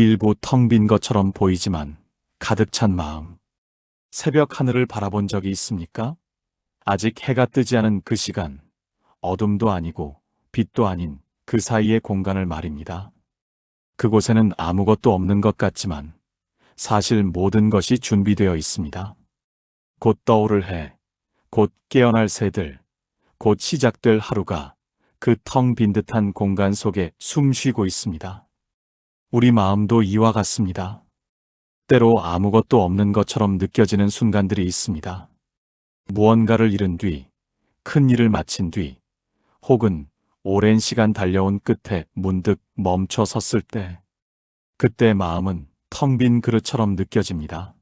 일부 텅 빈 것처럼 보이지만 가득 찬 마음. 새벽 하늘을 바라본 적이 있습니까? 아직 해가 뜨지 않은 그 시간, 어둠도 아니고 빛도 아닌 그 사이의 공간을 말입니다. 그곳에는 아무것도 없는 것 같지만 사실 모든 것이 준비되어 있습니다. 곧 떠오를 해, 곧 깨어날 새들, 곧 시작될 하루가 그 텅 빈 듯한 공간 속에 숨 쉬고 있습니다. 우리 마음도 이와 같습니다. 때로 아무것도 없는 것처럼 느껴지는 순간들이 있습니다. 무언가를 이룬 뒤, 큰 일을 마친 뒤, 혹은 오랜 시간 달려온 끝에 문득 멈춰 섰을 때, 그때 마음은 텅 빈 그릇처럼 느껴집니다.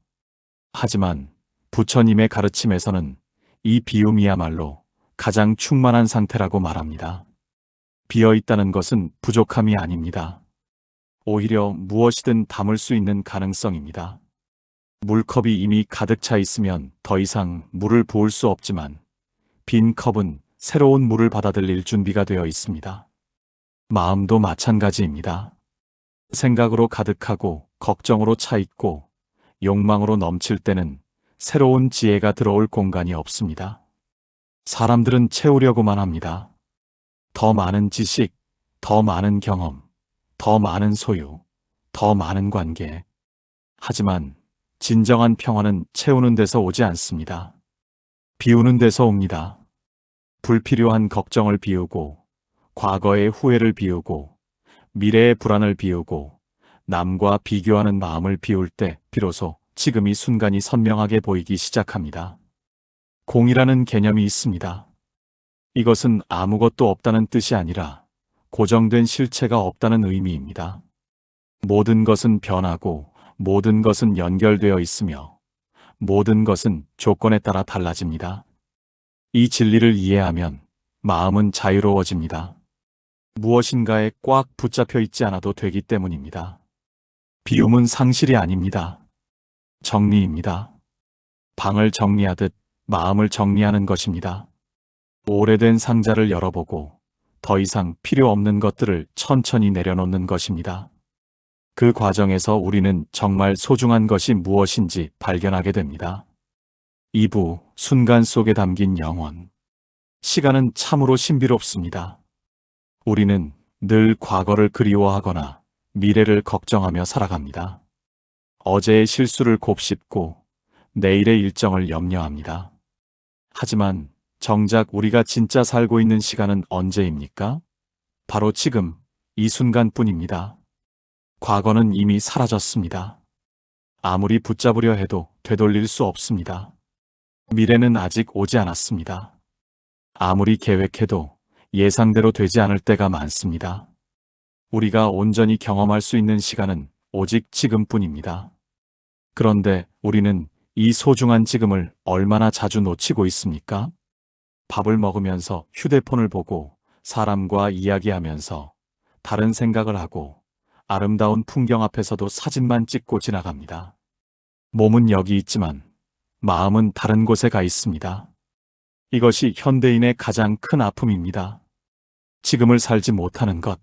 하지만 부처님의 가르침에서는 이 비움이야말로 가장 충만한 상태라고 말합니다. 비어있다는 것은 부족함이 아닙니다. 오히려 무엇이든 담을 수 있는 가능성입니다. 물컵이 이미 가득 차 있으면 더 이상 물을 부을 수 없지만 빈 컵은 새로운 물을 받아들일 준비가 되어 있습니다. 마음도 마찬가지입니다. 생각으로 가득하고 걱정으로 차 있고 욕망으로 넘칠 때는 새로운 지혜가 들어올 공간이 없습니다. 사람들은 채우려고만 합니다. 더 많은 지식, 더 많은 경험, 더 많은 소유, 더 많은 관계. 하지만 진정한 평화는 채우는 데서 오지 않습니다. 비우는 데서 옵니다. 불필요한 걱정을 비우고, 과거의 후회를 비우고, 미래의 불안을 비우고, 남과 비교하는 마음을 비울 때 비로소 지금 이 순간이 선명하게 보이기 시작합니다. 공이라는 개념이 있습니다. 이것은 아무것도 없다는 뜻이 아니라 고정된 실체가 없다는 의미입니다. 모든 것은 변하고 모든 것은 연결되어 있으며 모든 것은 조건에 따라 달라집니다. 이 진리를 이해하면 마음은 자유로워집니다. 무엇인가에 꽉 붙잡혀 있지 않아도 되기 때문입니다. 비움은 상실이 아닙니다. 정리입니다. 방을 정리하듯 마음을 정리하는 것입니다. 오래된 상자를 열어보고 더 이상 필요 없는 것들을 천천히 내려놓는 것입니다. 그 과정에서 우리는 정말 소중한 것이 무엇인지 발견하게 됩니다. 2부 순간 속에 담긴 영혼. 시간은 참으로 신비롭습니다. 우리는 늘 과거를 그리워하거나 미래를 걱정하며 살아갑니다. 어제의 실수를 곱씹고 내일의 일정을 염려합니다. 하지만 정작 우리가 진짜 살고 있는 시간은 언제입니까? 바로 지금, 이 순간뿐입니다. 과거는 이미 사라졌습니다. 아무리 붙잡으려 해도 되돌릴 수 없습니다. 미래는 아직 오지 않았습니다. 아무리 계획해도 예상대로 되지 않을 때가 많습니다. 우리가 온전히 경험할 수 있는 시간은 오직 지금뿐입니다. 그런데 우리는 이 소중한 지금을 얼마나 자주 놓치고 있습니까? 밥을 먹으면서 휴대폰을 보고 사람과 이야기하면서 다른 생각을 하고 아름다운 풍경 앞에서도 사진만 찍고 지나갑니다. 몸은 여기 있지만 마음은 다른 곳에 가 있습니다. 이것이 현대인의 가장 큰 아픔입니다. 지금을 살지 못하는 것.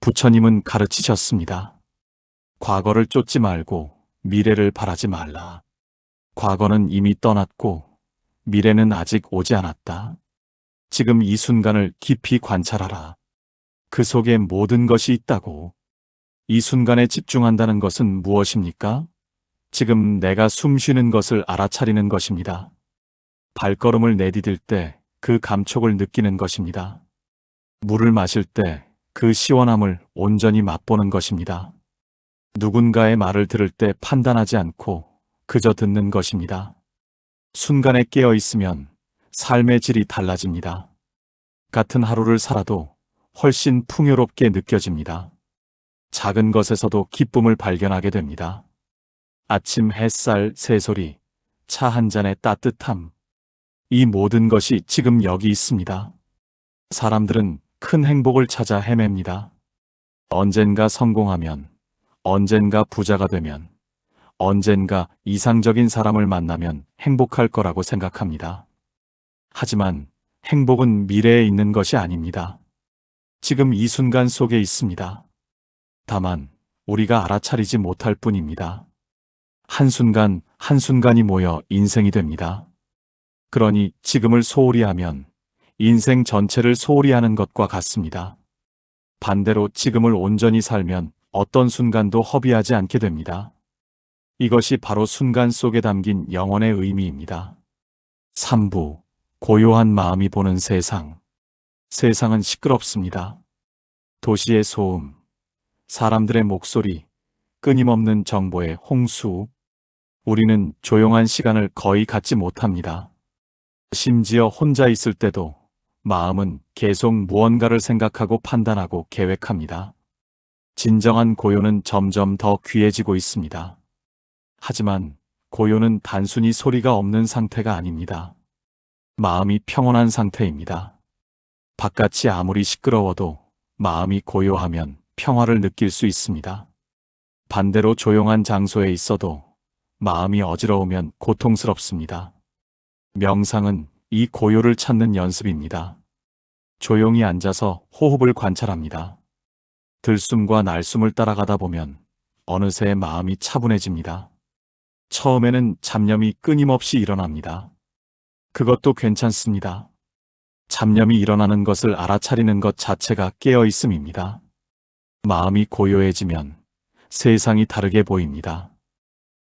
부처님은 가르치셨습니다. 과거를 쫓지 말고 미래를 바라지 말라. 과거는 이미 떠났고 미래는 아직 오지 않았다. 지금 이 순간을 깊이 관찰하라. 그 속에 모든 것이 있다고. 이 순간에 집중한다는 것은 무엇입니까? 지금 내가 숨 쉬는 것을 알아차리는 것입니다. 발걸음을 내디딜 때 그 감촉을 느끼는 것입니다. 물을 마실 때 그 시원함을 온전히 맛보는 것입니다. 누군가의 말을 들을 때 판단하지 않고 그저 듣는 것입니다. 순간에 깨어 있으면 삶의 질이 달라집니다. 같은 하루를 살아도 훨씬 풍요롭게 느껴집니다. 작은 것에서도 기쁨을 발견하게 됩니다. 아침 햇살, 새소리, 차 한 잔의 따뜻함. 이 모든 것이 지금 여기 있습니다. 사람들은 큰 행복을 찾아 헤맵니다. 언젠가 성공하면, 언젠가 부자가 되면, 언젠가 이상적인 사람을 만나면 행복할 거라고 생각합니다. 하지만 행복은 미래에 있는 것이 아닙니다. 지금 이 순간 속에 있습니다. 다만 우리가 알아차리지 못할 뿐입니다. 한순간, 한순간이 모여 인생이 됩니다. 그러니 지금을 소홀히 하면 인생 전체를 소홀히 하는 것과 같습니다. 반대로 지금을 온전히 살면 어떤 순간도 허비하지 않게 됩니다. 이것이 바로 순간 속에 담긴 영혼의 의미입니다. 3부. 고요한 마음이 보는 세상. 세상은 시끄럽습니다. 도시의 소음, 사람들의 목소리, 끊임없는 정보의 홍수. 우리는 조용한 시간을 거의 갖지 못합니다. 심지어 혼자 있을 때도 마음은 계속 무언가를 생각하고 판단하고 계획합니다. 진정한 고요는 점점 더 귀해지고 있습니다. 하지만 고요는 단순히 소리가 없는 상태가 아닙니다. 마음이 평온한 상태입니다. 바깥이 아무리 시끄러워도 마음이 고요하면 평화를 느낄 수 있습니다. 반대로 조용한 장소에 있어도 마음이 어지러우면 고통스럽습니다. 명상은 이 고요를 찾는 연습입니다. 조용히 앉아서 호흡을 관찰합니다. 들숨과 날숨을 따라가다 보면 어느새 마음이 차분해집니다. 처음에는 잡념이 끊임없이 일어납니다. 그것도 괜찮습니다. 잡념이 일어나는 것을 알아차리는 것 자체가 깨어있음입니다. 마음이 고요해지면 세상이 다르게 보입니다.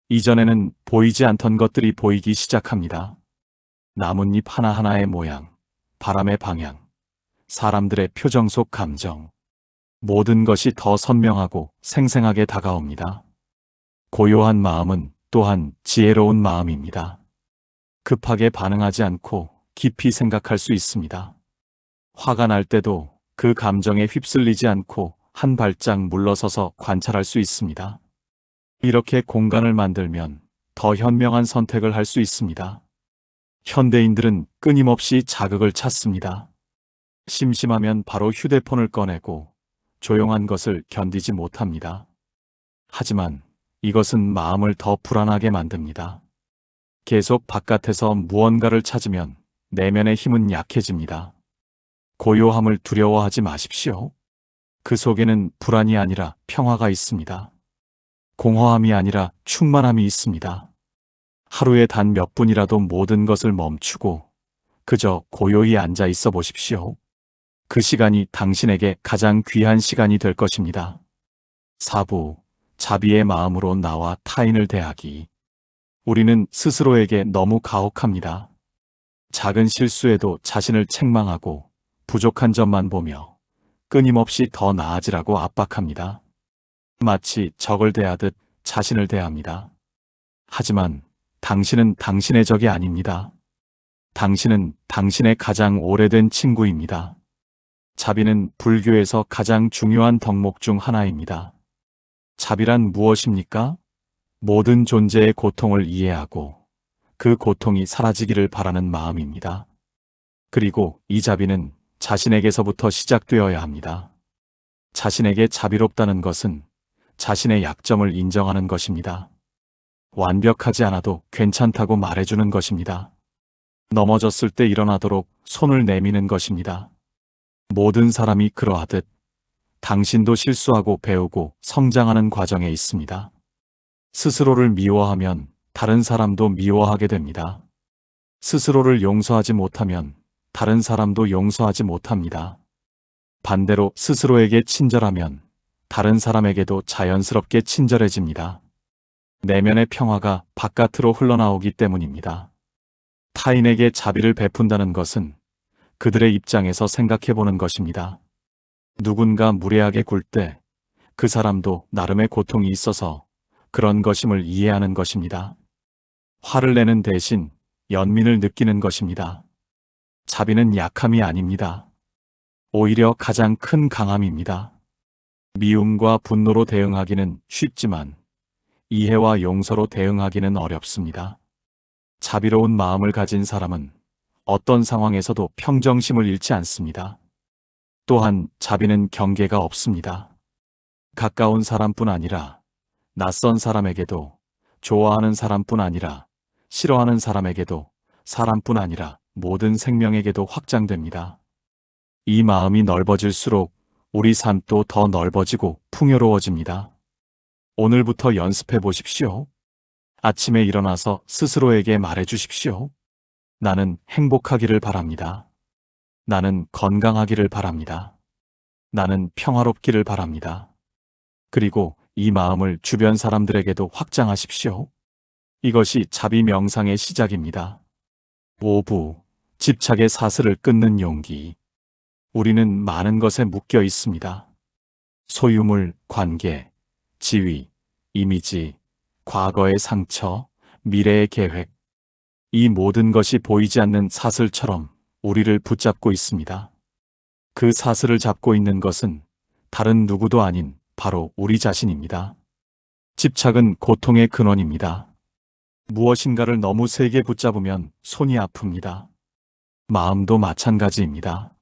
이전에는 보이지 않던 것들이 보이기 시작합니다. 나뭇잎 하나하나의 모양, 바람의 방향, 사람들의 표정 속 감정. 모든 것이 더 선명하고 생생하게 다가옵니다. 고요한 마음은 또한 지혜로운 마음입니다. 급하게 반응하지 않고 깊이 생각할 수 있습니다. 화가 날 때도 그 감정에 휩쓸리지 않고 한 발짝 물러서서 관찰할 수 있습니다. 이렇게 공간을 만들면 더 현명한 선택을 할 수 있습니다. 현대인들은 끊임없이 자극을 찾습니다. 심심하면 바로 휴대폰을 꺼내고 조용한 것을 견디지 못합니다. 하지만 이것은 마음을 더 불안하게 만듭니다. 계속 바깥에서 무언가를 찾으면 내면의 힘은 약해집니다. 고요함을 두려워하지 마십시오. 그 속에는 불안이 아니라 평화가 있습니다. 공허함이 아니라 충만함이 있습니다. 하루에 단 몇 분이라도 모든 것을 멈추고 그저 고요히 앉아 있어 보십시오. 그 시간이 당신에게 가장 귀한 시간이 될 것입니다. 4부. 자비의 마음으로 나와 타인을 대하기. 우리는 스스로에게 너무 가혹합니다. 작은 실수에도 자신을 책망하고 부족한 점만 보며 끊임없이 더 나아지라고 압박합니다. 마치 적을 대하듯 자신을 대합니다. 하지만 당신은 당신의 적이 아닙니다. 당신은 당신의 가장 오래된 친구입니다. 자비는 불교에서 가장 중요한 덕목 중 하나입니다. 자비란 무엇입니까? 모든 존재의 고통을 이해하고 그 고통이 사라지기를 바라는 마음입니다. 그리고 이 자비는 자신에게서부터 시작되어야 합니다. 자신에게 자비롭다는 것은 자신의 약점을 인정하는 것입니다. 완벽하지 않아도 괜찮다고 말해주는 것입니다. 넘어졌을 때 일어나도록 손을 내미는 것입니다. 모든 사람이 그러하듯 당신도 실수하고 배우고 성장하는 과정에 있습니다. 스스로를 미워하면 다른 사람도 미워하게 됩니다. 스스로를 용서하지 못하면 다른 사람도 용서하지 못합니다. 반대로 스스로에게 친절하면 다른 사람에게도 자연스럽게 친절해집니다. 내면의 평화가 바깥으로 흘러나오기 때문입니다. 타인에게 자비를 베푼다는 것은 그들의 입장에서 생각해보는 것입니다. 누군가 무례하게 굴 때 그 사람도 나름의 고통이 있어서 그런 것임을 이해하는 것입니다. 화를 내는 대신 연민을 느끼는 것입니다. 자비는 약함이 아닙니다. 오히려 가장 큰 강함입니다. 미움과 분노로 대응하기는 쉽지만 이해와 용서로 대응하기는 어렵습니다. 자비로운 마음을 가진 사람은 어떤 상황에서도 평정심을 잃지 않습니다. 또한 자비는 경계가 없습니다. 가까운 사람뿐 아니라 낯선 사람에게도, 좋아하는 사람뿐 아니라 싫어하는 사람에게도, 사람뿐 아니라 모든 생명에게도 확장됩니다. 이 마음이 넓어질수록 우리 삶도 더 넓어지고 풍요로워집니다. 오늘부터 연습해 보십시오. 아침에 일어나서 스스로에게 말해 주십시오. 나는 행복하기를 바랍니다. 나는 건강하기를 바랍니다. 나는 평화롭기를 바랍니다. 그리고 이 마음을 주변 사람들에게도 확장하십시오. 이것이 자비 명상의 시작입니다. 5부. 집착의 사슬을 끊는 용기. 우리는 많은 것에 묶여 있습니다. 소유물, 관계, 지위, 이미지, 과거의 상처, 미래의 계획. 이 모든 것이 보이지 않는 사슬처럼 우리를 붙잡고 있습니다. 그 사슬을 잡고 있는 것은 다른 누구도 아닌 바로 우리 자신입니다. 집착은 고통의 근원입니다. 무엇인가를 너무 세게 붙잡으면 손이 아픕니다. 마음도 마찬가지입니다.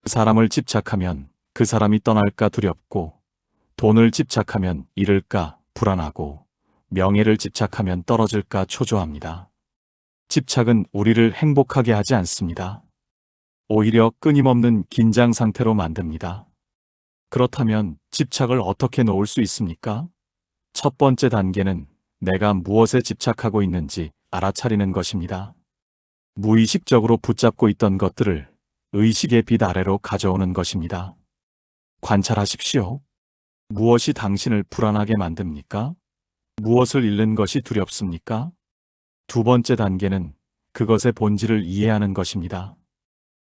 사람을 집착하면 그 사람이 떠날까 두렵고, 돈을 집착하면 잃을까 불안하고, 명예를 집착하면 떨어질까 초조합니다. 집착은 우리를 행복하게 하지 않습니다. 오히려 끊임없는 긴장 상태로 만듭니다. 그렇다면 집착을 어떻게 놓을 수 있습니까? 첫 번째 단계는 내가 무엇에 집착하고 있는지 알아차리는 것입니다. 무의식적으로 붙잡고 있던 것들을 의식의 빛 아래로 가져오는 것입니다. 관찰하십시오. 무엇이 당신을 불안하게 만듭니까? 무엇을 잃는 것이 두렵습니까? 두 번째 단계는 그것의 본질을 이해하는 것입니다.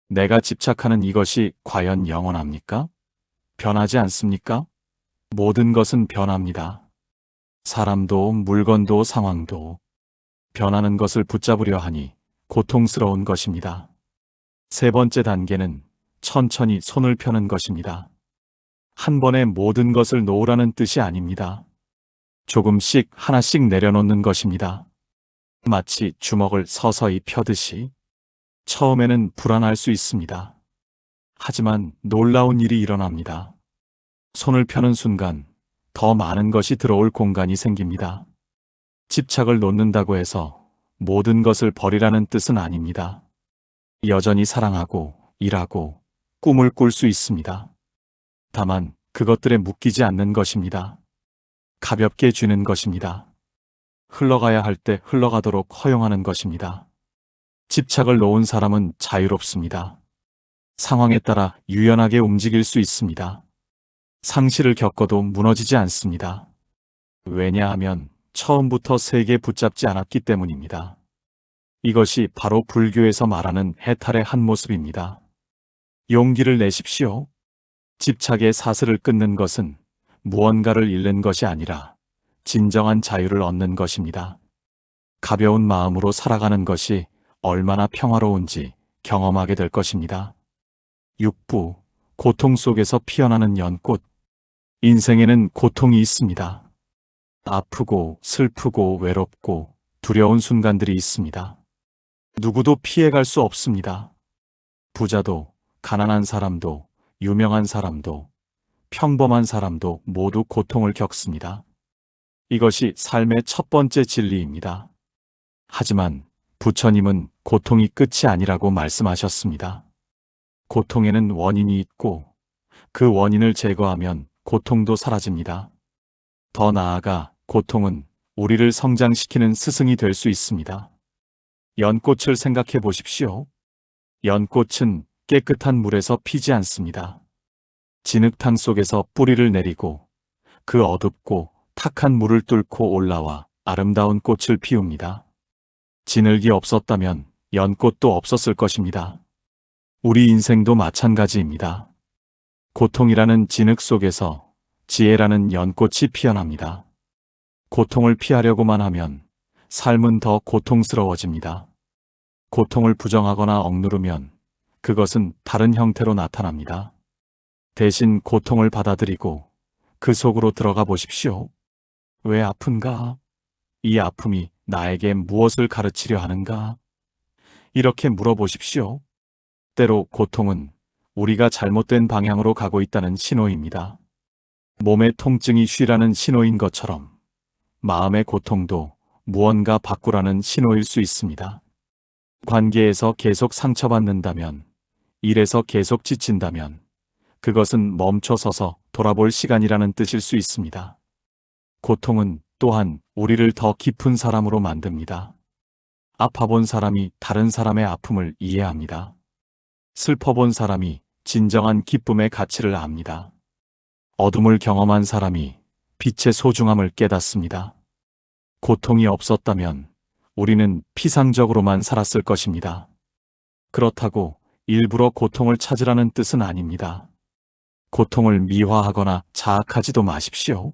내가 집착하는 이것이 과연 영원합니까? 변하지 않습니까? 모든 것은 변합니다. 사람도 물건도 상황도. 변하는 것을 붙잡으려 하니 고통스러운 것입니다. 세 번째 단계는 천천히 손을 펴는 것입니다. 한 번에 모든 것을 놓으라는 뜻이 아닙니다. 조금씩 하나씩 내려놓는 것입니다. 마치 주먹을 서서히 펴듯이. 처음에는 불안할 수 있습니다. 하지만 놀라운 일이 일어납니다. 손을 펴는 순간 더 많은 것이 들어올 공간이 생깁니다. 집착을 놓는다고 해서 모든 것을 버리라는 뜻은 아닙니다. 여전히 사랑하고 일하고 꿈을 꿀 수 있습니다. 다만 그것들에 묶이지 않는 것입니다. 가볍게 쥐는 것입니다. 흘러가야 할 때 흘러가도록 허용하는 것입니다. 집착을 놓은 사람은 자유롭습니다. 상황에 따라 유연하게 움직일 수 있습니다. 상실을 겪어도 무너지지 않습니다. 왜냐하면 처음부터 세게 붙잡지 않았기 때문입니다. 이것이 바로 불교에서 말하는 해탈의 한 모습입니다. 용기를 내십시오. 집착의 사슬을 끊는 것은 무언가를 잃는 것이 아니라 진정한 자유를 얻는 것입니다. 가벼운 마음으로 살아가는 것이 얼마나 평화로운지 경험하게 될 것입니다. 6부. 고통 속에서 피어나는 연꽃. 인생에는 고통이 있습니다. 아프고 슬프고 외롭고 두려운 순간들이 있습니다. 누구도 피해갈 수 없습니다. 부자도, 가난한 사람도, 유명한 사람도, 평범한 사람도 모두 고통을 겪습니다. 이것이 삶의 첫 번째 진리입니다. 하지만 부처님은 고통이 끝이 아니라고 말씀하셨습니다. 고통에는 원인이 있고 그 원인을 제거하면 고통도 사라집니다. 더 나아가 고통은 우리를 성장시키는 스승이 될 수 있습니다. 연꽃을 생각해 보십시오. 연꽃은 깨끗한 물에서 피지 않습니다. 진흙탕 속에서 뿌리를 내리고 그 어둡고 탁한 물을 뚫고 올라와 아름다운 꽃을 피웁니다. 진흙이 없었다면 연꽃도 없었을 것입니다. 우리 인생도 마찬가지입니다. 고통이라는 진흙 속에서 지혜라는 연꽃이 피어납니다. 고통을 피하려고만 하면 삶은 더 고통스러워집니다. 고통을 부정하거나 억누르면 그것은 다른 형태로 나타납니다. 대신 고통을 받아들이고 그 속으로 들어가 보십시오. 왜 아픈가? 이 아픔이 나에게 무엇을 가르치려 하는가? 이렇게 물어보십시오. 때로 고통은 우리가 잘못된 방향으로 가고 있다는 신호입니다. 몸의 통증이 쉬라는 신호인 것처럼 마음의 고통도 무언가 바꾸라는 신호일 수 있습니다. 관계에서 계속 상처받는다면, 일에서 계속 지친다면 그것은 멈춰서서 돌아볼 시간이라는 뜻일 수 있습니다. 고통은 또한 우리를 더 깊은 사람으로 만듭니다. 아파본 사람이 다른 사람의 아픔을 이해합니다. 슬퍼본 사람이 진정한 기쁨의 가치를 압니다. 어둠을 경험한 사람이 빛의 소중함을 깨닫습니다. 고통이 없었다면 우리는 피상적으로만 살았을 것입니다. 그렇다고 일부러 고통을 찾으라는 뜻은 아닙니다. 고통을 미화하거나 자학하지도 마십시오.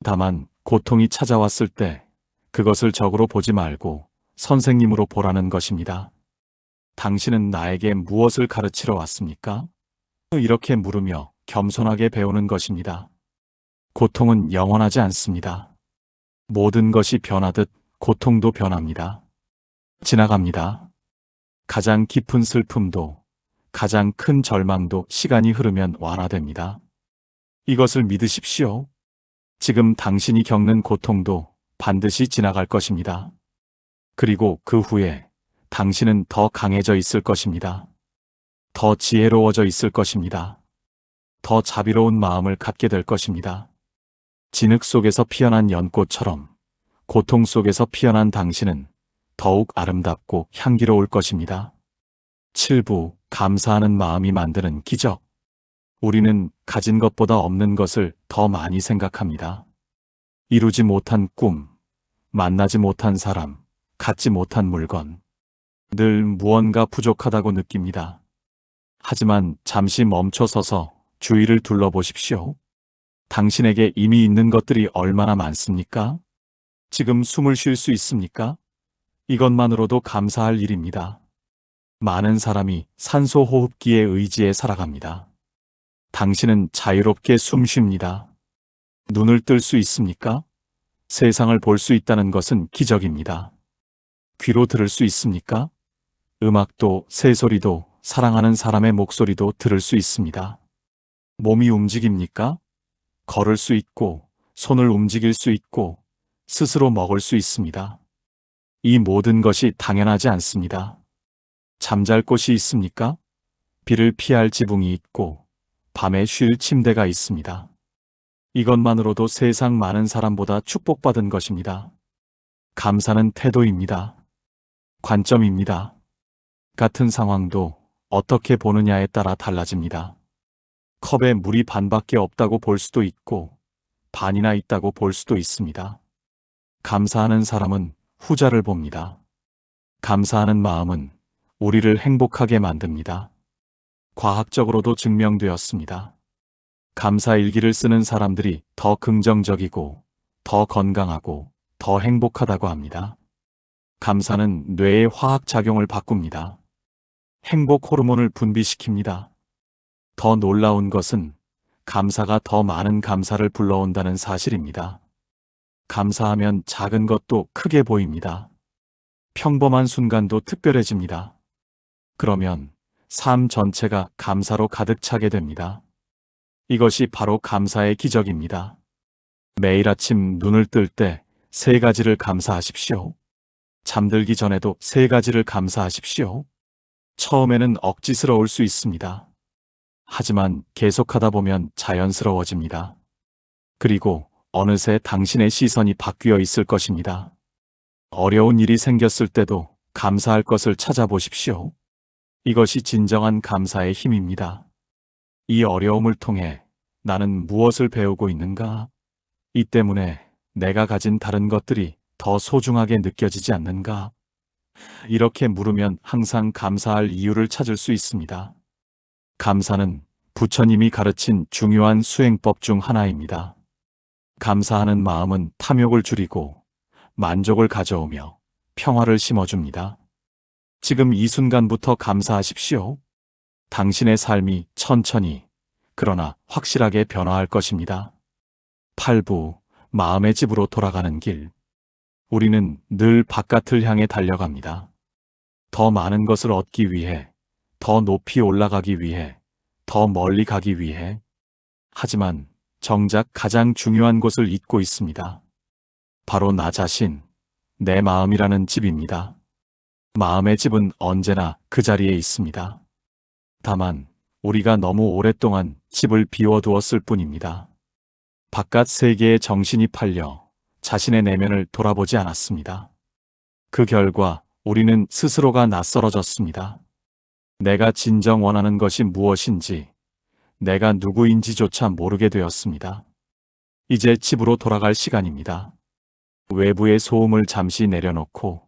다만 고통이 찾아왔을 때 그것을 적으로 보지 말고 선생님으로 보라는 것입니다. 당신은 나에게 무엇을 가르치러 왔습니까? 이렇게 물으며 겸손하게 배우는 것입니다. 고통은 영원하지 않습니다. 모든 것이 변하듯 고통도 변합니다. 지나갑니다. 가장 깊은 슬픔도, 가장 큰 절망도 시간이 흐르면 완화됩니다. 이것을 믿으십시오. 지금 당신이 겪는 고통도 반드시 지나갈 것입니다. 그리고 그 후에 당신은 더 강해져 있을 것입니다. 더 지혜로워져 있을 것입니다. 더 자비로운 마음을 갖게 될 것입니다. 진흙 속에서 피어난 연꽃처럼 고통 속에서 피어난 당신은 더욱 아름답고 향기로울 것입니다. 7부 감사하는 마음이 만드는 기적. 우리는 가진 것보다 없는 것을 더 많이 생각합니다. 이루지 못한 꿈, 만나지 못한 사람, 갖지 못한 물건. 늘 무언가 부족하다고 느낍니다. 하지만 잠시 멈춰서서 주위를 둘러보십시오. 당신에게 이미 있는 것들이 얼마나 많습니까? 지금 숨을 쉴 수 있습니까? 이것만으로도 감사할 일입니다. 많은 사람이 산소 호흡기에 의지해 살아갑니다. 당신은 자유롭게 숨 쉽니다. 눈을 뜰 수 있습니까? 세상을 볼 수 있다는 것은 기적입니다. 귀로 들을 수 있습니까? 음악도, 새소리도, 사랑하는 사람의 목소리도 들을 수 있습니다. 몸이 움직입니까? 걸을 수 있고, 손을 움직일 수 있고, 스스로 먹을 수 있습니다. 이 모든 것이 당연하지 않습니다. 잠잘 곳이 있습니까? 비를 피할 지붕이 있고, 밤에 쉴 침대가 있습니다. 이것만으로도 세상 많은 사람보다 축복받은 것입니다. 감사는 태도입니다. 관점입니다. 같은 상황도 어떻게 보느냐에 따라 달라집니다. 컵에 물이 반밖에 없다고 볼 수도 있고, 반이나 있다고 볼 수도 있습니다. 감사하는 사람은 후자를 봅니다. 감사하는 마음은 우리를 행복하게 만듭니다. 과학적으로도 증명되었습니다. 감사 일기를 쓰는 사람들이 더 긍정적이고, 더 건강하고, 더 행복하다고 합니다. 감사는 뇌의 화학작용을 바꿉니다. 행복 호르몬을 분비시킵니다. 더 놀라운 것은 감사가 더 많은 감사를 불러온다는 사실입니다. 감사하면 작은 것도 크게 보입니다. 평범한 순간도 특별해집니다. 그러면 삶 전체가 감사로 가득 차게 됩니다. 이것이 바로 감사의 기적입니다. 매일 아침 눈을 뜰 때 3가지를 감사하십시오. 잠들기 전에도 3가지를 감사하십시오. 처음에는 억지스러울 수 있습니다. 하지만 계속하다 보면 자연스러워집니다. 그리고 어느새 당신의 시선이 바뀌어 있을 것입니다. 어려운 일이 생겼을 때도 감사할 것을 찾아보십시오. 이것이 진정한 감사의 힘입니다. 이 어려움을 통해 나는 무엇을 배우고 있는가? 이 때문에 내가 가진 다른 것들이 더 소중하게 느껴지지 않는가? 이렇게 물으면 항상 감사할 이유를 찾을 수 있습니다. 감사는 부처님이 가르친 중요한 수행법 중 하나입니다. 감사하는 마음은 탐욕을 줄이고 만족을 가져오며 평화를 심어줍니다. 지금 이 순간부터 감사하십시오. 당신의 삶이 천천히, 그러나 확실하게 변화할 것입니다. 8부, 마음의 집으로 돌아가는 길. 우리는 늘 바깥을 향해 달려갑니다. 더 많은 것을 얻기 위해, 더 높이 올라가기 위해, 더 멀리 가기 위해. 하지만 정작 가장 중요한 곳을 잊고 있습니다. 바로 나 자신, 내 마음이라는 집입니다. 마음의 집은 언제나 그 자리에 있습니다. 다만 우리가 너무 오랫동안 집을 비워두었을 뿐입니다. 바깥 세계에 정신이 팔려 자신의 내면을 돌아보지 않았습니다. 그 결과 우리는 스스로가 낯설어졌습니다. 내가 진정 원하는 것이 무엇인지, 내가 누구인지조차 모르게 되었습니다. 이제 집으로 돌아갈 시간입니다. 외부의 소음을 잠시 내려놓고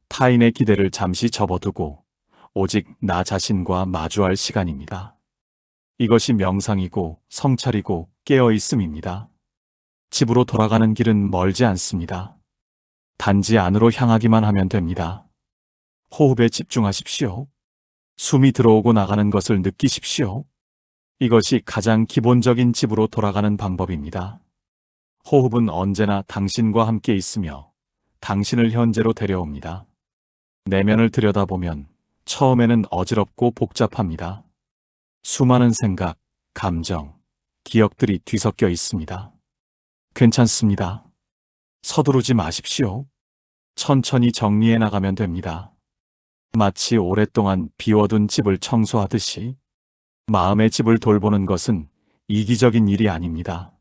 타인의 기대를 잠시 접어두고 오직 나 자신과 마주할 시간입니다. 이것이 명상이고 성찰이고 깨어있음입니다. 집으로 돌아가는 길은 멀지 않습니다. 단지 안으로 향하기만 하면 됩니다. 호흡에 집중하십시오. 숨이 들어오고 나가는 것을 느끼십시오. 이것이 가장 기본적인 집으로 돌아가는 방법입니다. 호흡은 언제나 당신과 함께 있으며 당신을 현재로 데려옵니다. 내면을 들여다보면 처음에는 어지럽고 복잡합니다. 수많은 생각, 감정, 기억들이 뒤섞여 있습니다. 괜찮습니다. 서두르지 마십시오. 천천히 정리해 나가면 됩니다. 마치 오랫동안 비워둔 집을 청소하듯이 마음의 집을 돌보는 것은 이기적인 일이 아닙니다.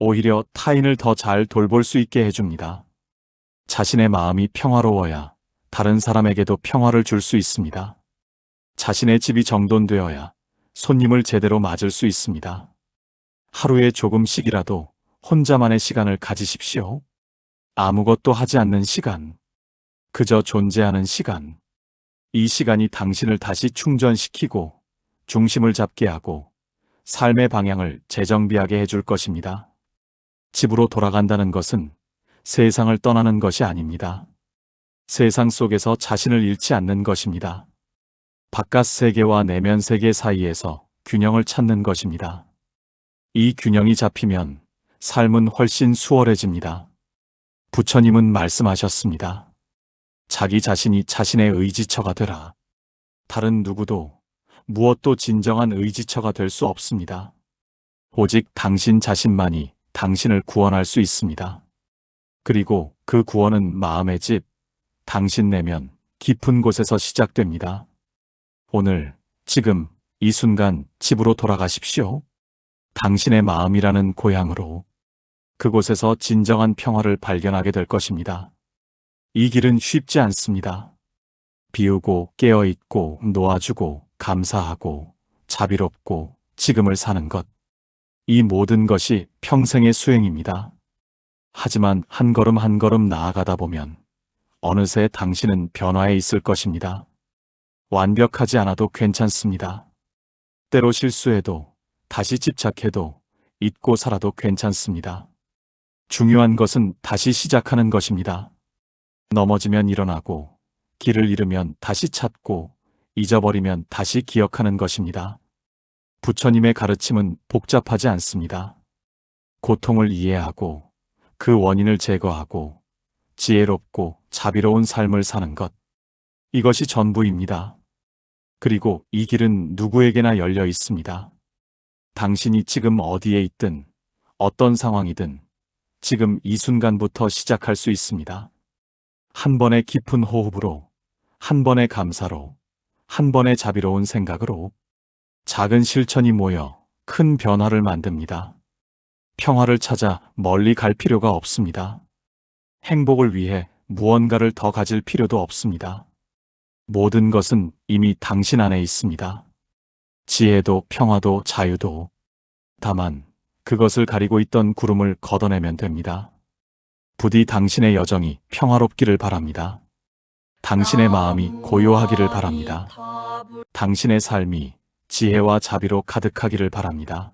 오히려 타인을 더 잘 돌볼 수 있게 해줍니다. 자신의 마음이 평화로워야 다른 사람에게도 평화를 줄 수 있습니다. 자신의 집이 정돈되어야 손님을 제대로 맞을 수 있습니다. 하루에 조금씩이라도 혼자만의 시간을 가지십시오. 아무것도 하지 않는 시간, 그저 존재하는 시간. 이 시간이 당신을 다시 충전시키고 중심을 잡게 하고 삶의 방향을 재정비하게 해줄 것입니다. 집으로 돌아간다는 것은 세상을 떠나는 것이 아닙니다. 세상 속에서 자신을 잃지 않는 것입니다. 바깥 세계와 내면 세계 사이에서 균형을 찾는 것입니다. 이 균형이 잡히면 삶은 훨씬 수월해집니다. 부처님은 말씀하셨습니다. 자기 자신이 자신의 의지처가 되라. 다른 누구도 무엇도 진정한 의지처가 될 수 없습니다. 오직 당신 자신만이 당신을 구원할 수 있습니다. 그리고 그 구원은 마음의 집, 당신 내면 깊은 곳에서 시작됩니다. 오늘, 지금, 이 순간 집으로 돌아가십시오. 당신의 마음이라는 고향으로. 그곳에서 진정한 평화를 발견하게 될 것입니다. 이 길은 쉽지 않습니다. 비우고 깨어있고 놓아주고 감사하고 자비롭고 지금을 사는 것. 이 모든 것이 평생의 수행입니다. 하지만 한 걸음 한 걸음 나아가다 보면 어느새 당신은 변화해 있을 것입니다. 완벽하지 않아도 괜찮습니다. 때로 실수해도 다시 집착해도 잊고 살아도 괜찮습니다. 중요한 것은 다시 시작하는 것입니다. 넘어지면 일어나고 길을 잃으면 다시 찾고 잊어버리면 다시 기억하는 것입니다. 부처님의 가르침은 복잡하지 않습니다. 고통을 이해하고 그 원인을 제거하고 지혜롭고 자비로운 삶을 사는 것. 이것이 전부입니다. 그리고 이 길은 누구에게나 열려 있습니다. 당신이 지금 어디에 있든 어떤 상황이든 지금 이 순간부터 시작할 수 있습니다. 한 번의 깊은 호흡으로, 한 번의 감사로, 한 번의 자비로운 생각으로 작은 실천이 모여 큰 변화를 만듭니다. 평화를 찾아 멀리 갈 필요가 없습니다. 행복을 위해 무언가를 더 가질 필요도 없습니다. 모든 것은 이미 당신 안에 있습니다. 지혜도 평화도 자유도. 다만 그것을 가리고 있던 구름을 걷어내면 됩니다. 부디 당신의 여정이 평화롭기를 바랍니다. 당신의 마음이 고요하기를 바랍니다. 당신의 삶이 지혜와 자비로 가득하기를 바랍니다.